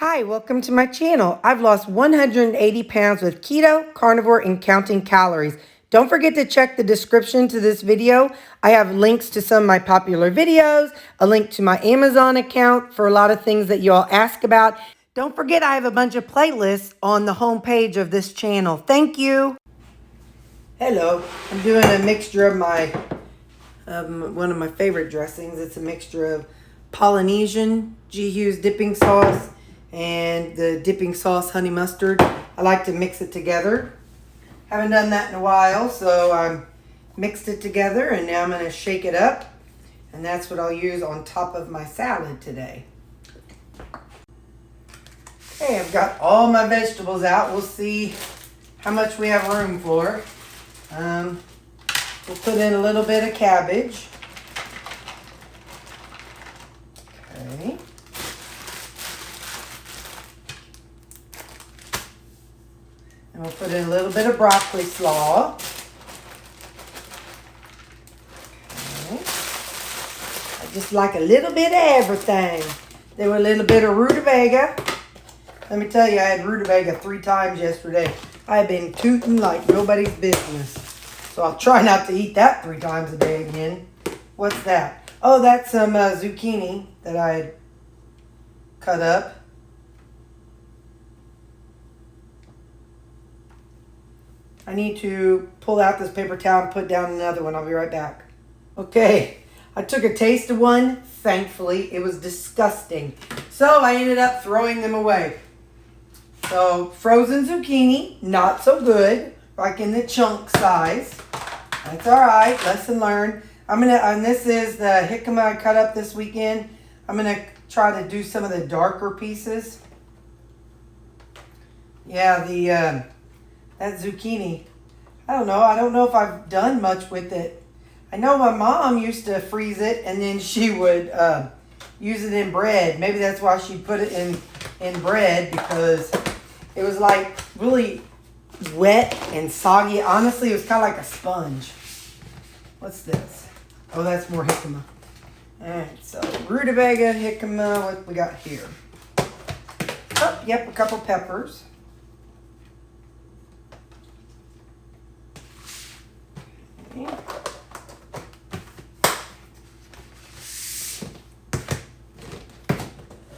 Hi, welcome to my channel. I've lost 180 pounds with keto, carnivore, and counting calories. Don't forget to check the description to this video. I have links to some of my popular videos, a link to my Amazon account for a lot of things that you all ask about. Don't forget I have a bunch of playlists on the home page of this channel. Thank you. Hello, I'm doing a mixture of my one of my favorite dressings. It's a mixture of Polynesian G-Hughes dipping sauce and the dipping sauce honey mustard. I like to mix it together. Haven't done that in a while, so I mixed it together and now I'm going to shake it up, and that's what I'll use on top of my salad today. Okay, I've got all my vegetables out. We'll see how much we have room for. We'll put in a little bit of cabbage. Okay. And we'll put in a little bit of broccoli slaw. Okay. I just like a little bit of everything. Then with a little bit of rutabaga. Let me tell you, I had rutabaga 3 times yesterday. I've been tooting like nobody's business. So I'll try not to eat that 3 times a day again. What's that? Oh, that's some zucchini that I had cut up. I need to pull out this paper towel and put down another one. I'll be right back. Okay, I took a taste of one. Thankfully, it was disgusting. So I ended up throwing them away. So frozen zucchini, not so good, like in the chunk size. That's all right, lesson learned. And this is the jicama I cut up this weekend. I'm gonna try to do some of the darker pieces. Yeah, that zucchini, I don't know if I've done much with it. I know my mom used to freeze it and then she would use it in bread. Maybe that's why she put it in bread, because it was like really wet and soggy. Honestly, it was kind of like a sponge. What's this? Oh, that's more jicama. All right, so rutabaga, jicama, what we got here? Oh, yep, a couple peppers. Okay.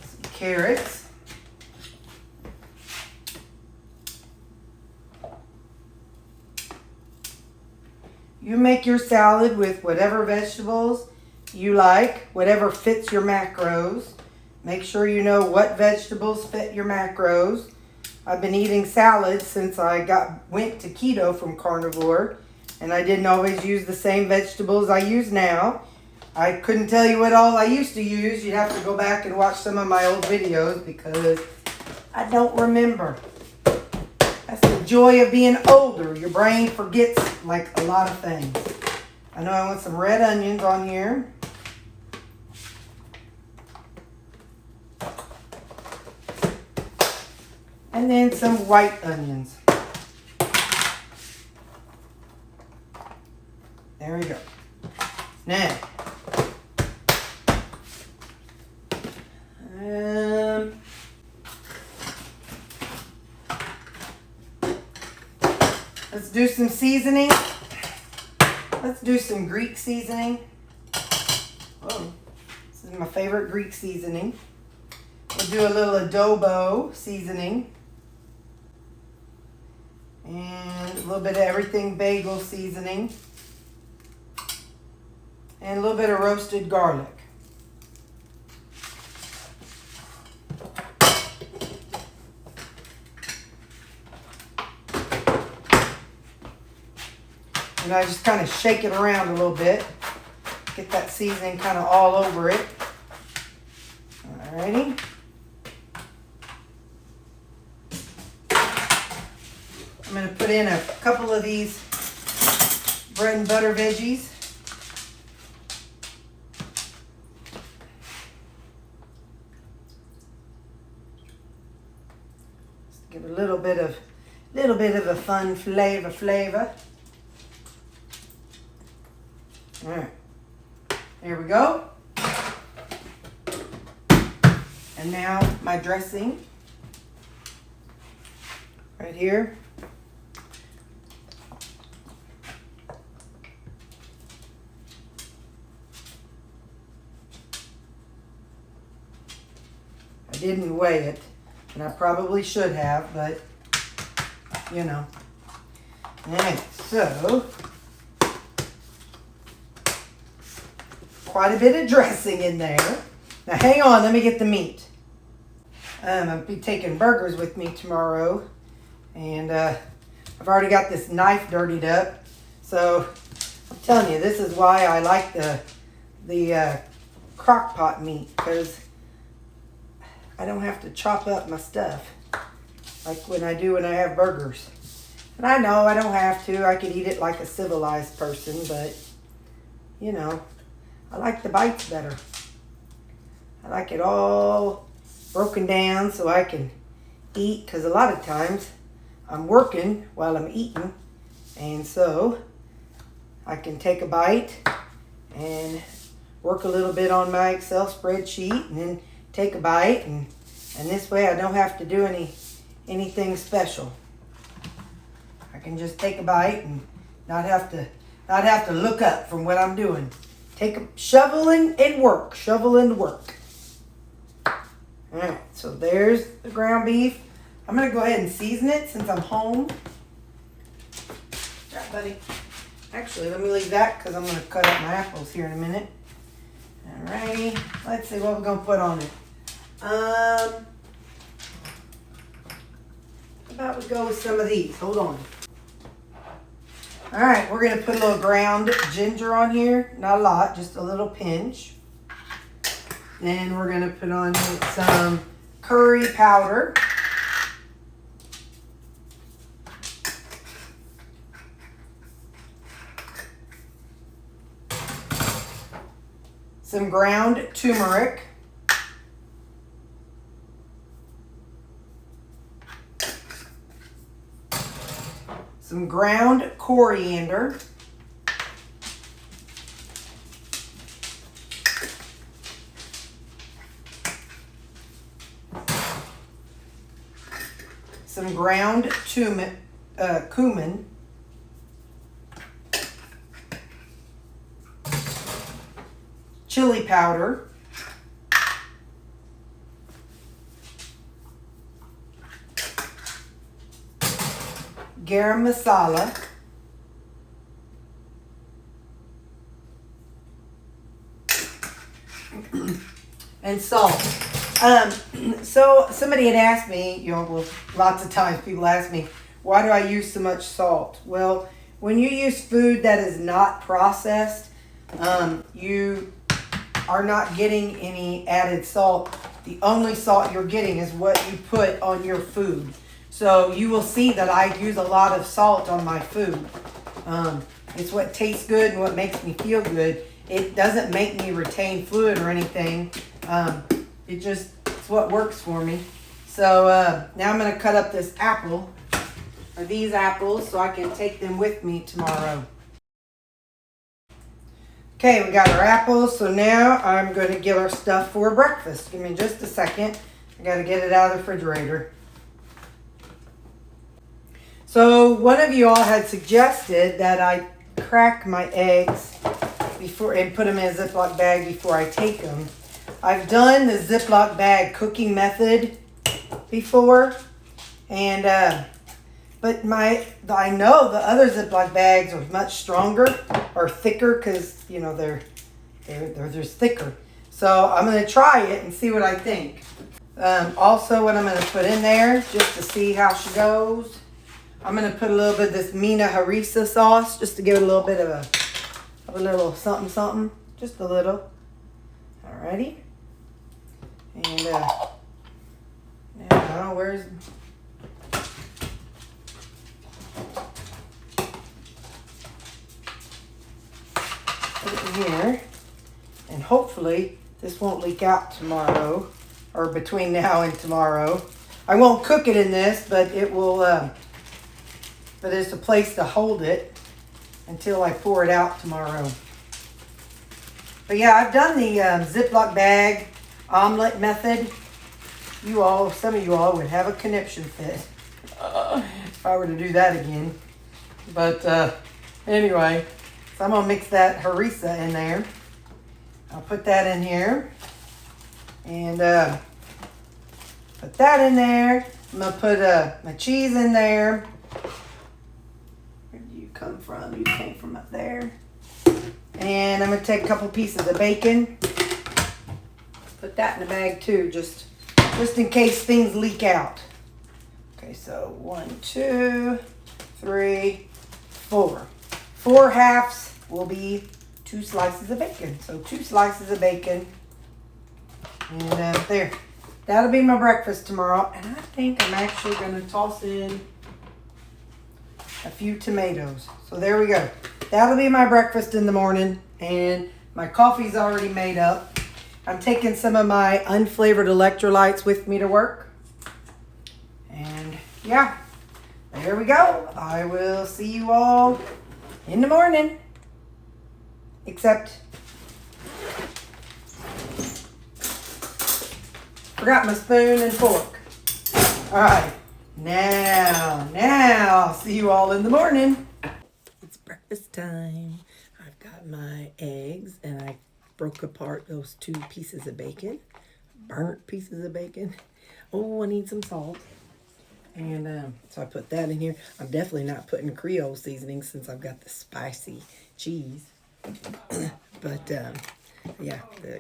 Some carrots. You make your salad with whatever vegetables you like, whatever fits your macros. Make sure you know what vegetables fit your macros. I've been eating salads since I went to keto from Carnivore, and I didn't always use the same vegetables I use now. I couldn't tell you what all I used to use. You'd have to go back and watch some of my old videos because I don't remember. That's the joy of being older. Your brain forgets like a lot of things. I know I want some red onions on here. And then some white onions. There we go. Now, let's do some seasoning. Let's do some Greek seasoning. Whoa, this is my favorite Greek seasoning. We'll do a little adobo seasoning. And a little bit of everything bagel seasoning. And a little bit of roasted garlic. And I just kind of shake it around a little bit. Get that seasoning kind of all over it. Alrighty. I'm going to put in a couple of these bread and butter veggies. Just give it a little bit of a fun flavor. All right, there we go. And now my dressing. right here. I didn't weigh it, and I probably should have, but you know. Alright, so quite a bit of dressing in there. Now hang on, let me get the meat. I'll be taking burgers with me tomorrow, and I've already got this knife dirtied up. So I'm telling you, this is why I like the crock pot meat, because I don't have to chop up my stuff like when I do when I have burgers. And I know I don't have to. I could eat it like a civilized person, but you know, I like the bites better. I like it all broken down so I can eat, because a lot of times I'm working while I'm eating, and so I can take a bite and work a little bit on my Excel spreadsheet and then take a bite, and this way I don't have to do anything special. I can just take a bite and not have to look up from what I'm doing. Take a shovel and work. Shovel and work. Alright, so there's the ground beef. I'm going to go ahead and season it since I'm home. Yeah, buddy. Actually, let me leave that because I'm going to cut up my apples here in a minute. Alrighty. Let's see what we're going to put on it. How about we go with some of these? Hold on. Alright, we're going to put a little ground ginger on here. Not a lot, just a little pinch. Then we're going to put on some curry powder. Some ground turmeric. Some ground coriander. Some ground cumin. Chili powder. Garam masala. And salt. So somebody had asked me, well, lots of times people ask me, why do I use so much salt? Well, when you use food that is not processed, you are not getting any added salt. The only salt you're getting is what you put on your food. So you will see that I use a lot of salt on my food. It's what tastes good and what makes me feel good. It doesn't make me retain fluid or anything. It's what works for me. So now I'm going to cut up this apple, or these apples, so I can take them with me tomorrow. Okay, we got our apples, so now I'm going to get our stuff for breakfast. Give me just a second. I got to get it out of the refrigerator. So one of you all had suggested that I crack my eggs before and put them in a Ziploc bag before I take them. I've done the Ziploc bag cooking method before, and but I know the other Ziploc bags are much stronger or thicker, because you know they're just thicker. So I'm going to try it and see what I think. Also, what I'm going to put in there just to see how she goes, I'm going to put a little bit of this Mina harissa sauce just to give it a little bit of a little something something, just a little. Alrighty. And now where's put it in here, and hopefully this won't leak out tomorrow, or between now and tomorrow. I won't cook it in this, but it will. But there's a place to hold it until I pour it out tomorrow. But yeah, I've done the Ziploc bag omelet method. Some of you all would have a conniption fit. if I were to do that again. But anyway, so I'm going to mix that harissa in there. I'll put that in here. And put that in there. I'm going to put my cheese in there. Where do you come from? You came from up there. And I'm going to take a couple pieces of bacon. Put that in the bag too, just in case things leak out. Okay, so 1, 2, 3, 4. 4 halves will be 2 slices of bacon. So 2 slices of bacon. And there. That'll be my breakfast tomorrow. And I think I'm actually going to toss in a few tomatoes. So there we go. That'll be my breakfast in the morning. And my coffee's already made up. I'm taking some of my unflavored electrolytes with me to work. And yeah, there we go. I will see you all in the morning. Except, forgot my spoon and fork. All right, now, I'll see you all in the morning. It's breakfast time. I've got my eggs and I broke apart those 2 pieces of bacon, burnt pieces of bacon. Oh, I need some salt. And so I put that in here. I'm definitely not putting Creole seasoning since I've got the spicy cheese. But yeah,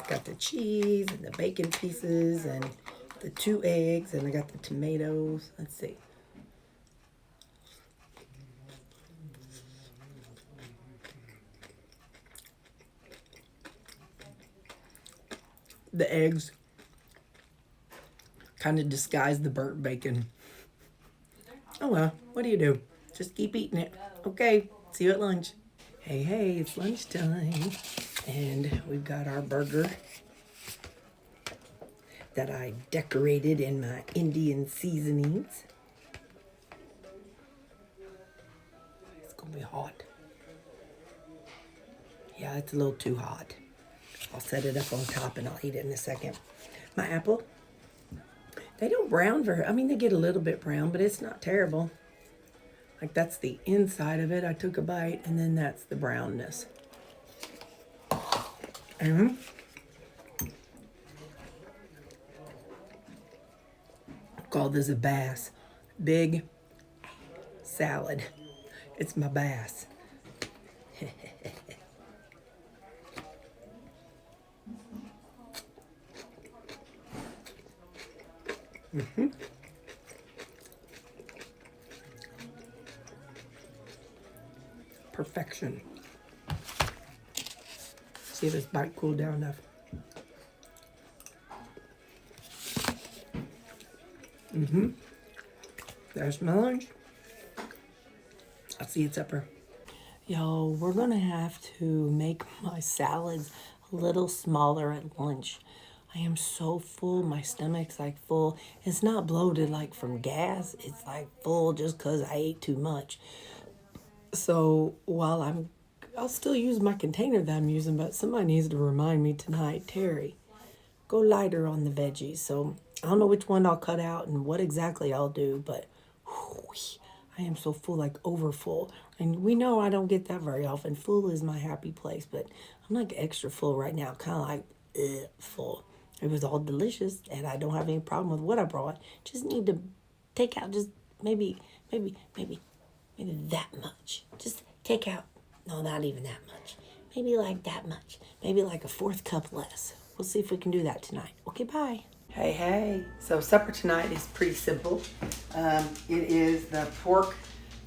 got the cheese and the bacon pieces and the 2 eggs, and I got the tomatoes. Let's see. The eggs kind of disguise the burnt bacon. Oh well, what do you do? Just keep eating it. Okay, see you at lunch. Hey, it's lunchtime. And we've got our burger that I decorated in my Indian seasonings. It's gonna be hot. Yeah, it's a little too hot. I'll set it up on top and I'll eat it in a second. My apple, they don't brown very, I mean, they get a little bit brown, but it's not terrible. Like that's the inside of it. I took a bite and then that's the brownness. And call this a bass. Big salad. It's my bass. Perfection. See if this bite cooled down enough. There's my lunch. I'll see you at supper. Yo, we're gonna have to make my salads a little smaller at lunch. I am so full. My stomach's like full. It's not bloated like from gas. It's like full just because I ate too much. So while I'll still use my container that I'm using, but somebody needs to remind me tonight, Terry, go lighter on the veggies. So I don't know which one I'll cut out and what exactly I'll do, but I am so full, like over full. And we know I don't get that very often. Full is my happy place, but I'm like extra full right now, kind of like full. It was all delicious, and I don't have any problem with what I brought. Just need to take out just maybe that much. Just take out, no, not even that much. Maybe like that much. Maybe like a 4th cup less. We'll see if we can do that tonight. Okay, bye. Hey. So supper tonight is pretty simple. It is the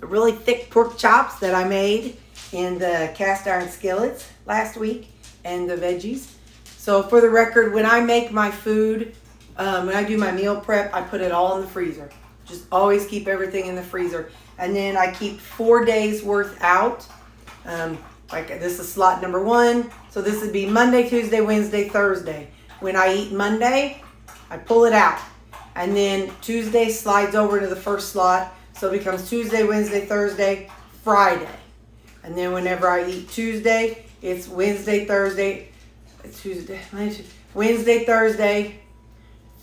really thick pork chops that I made in the cast iron skillets last week, and the veggies. So for the record, when I make my food, when I do my meal prep, I put it all in the freezer. Just always keep everything in the freezer. And then I keep 4 days worth out. Like this is slot number 1. So this would be Monday, Tuesday, Wednesday, Thursday. When I eat Monday, I pull it out. And then Tuesday slides over to the first slot. So it becomes Tuesday, Wednesday, Thursday, Friday. And then whenever I eat Tuesday, it's Wednesday, Thursday, Wednesday, Thursday,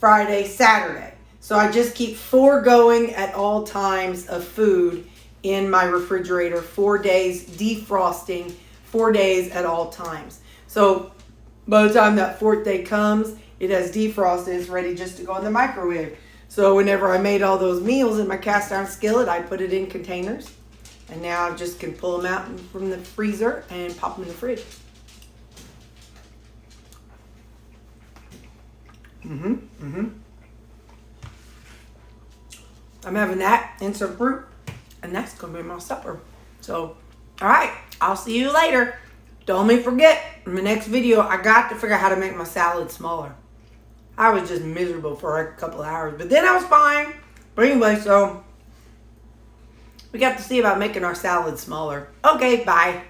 Friday, Saturday. So I just keep 4 going at all times of food in my refrigerator, 4 days defrosting, 4 days at all times. So by the time that 4th day comes, it has defrosted, it's ready just to go in the microwave. So whenever I made all those meals in my cast iron skillet, I put it in containers. And now I just can pull them out from the freezer and pop them in the fridge. I'm having that and some fruit, and that's going to be my supper. So, all right, I'll see you later. Don't forget, in the next video, I got to figure out how to make my salad smaller. I was just miserable for a couple of hours, but then I was fine. But anyway, so we got to see about making our salad smaller. Okay, bye.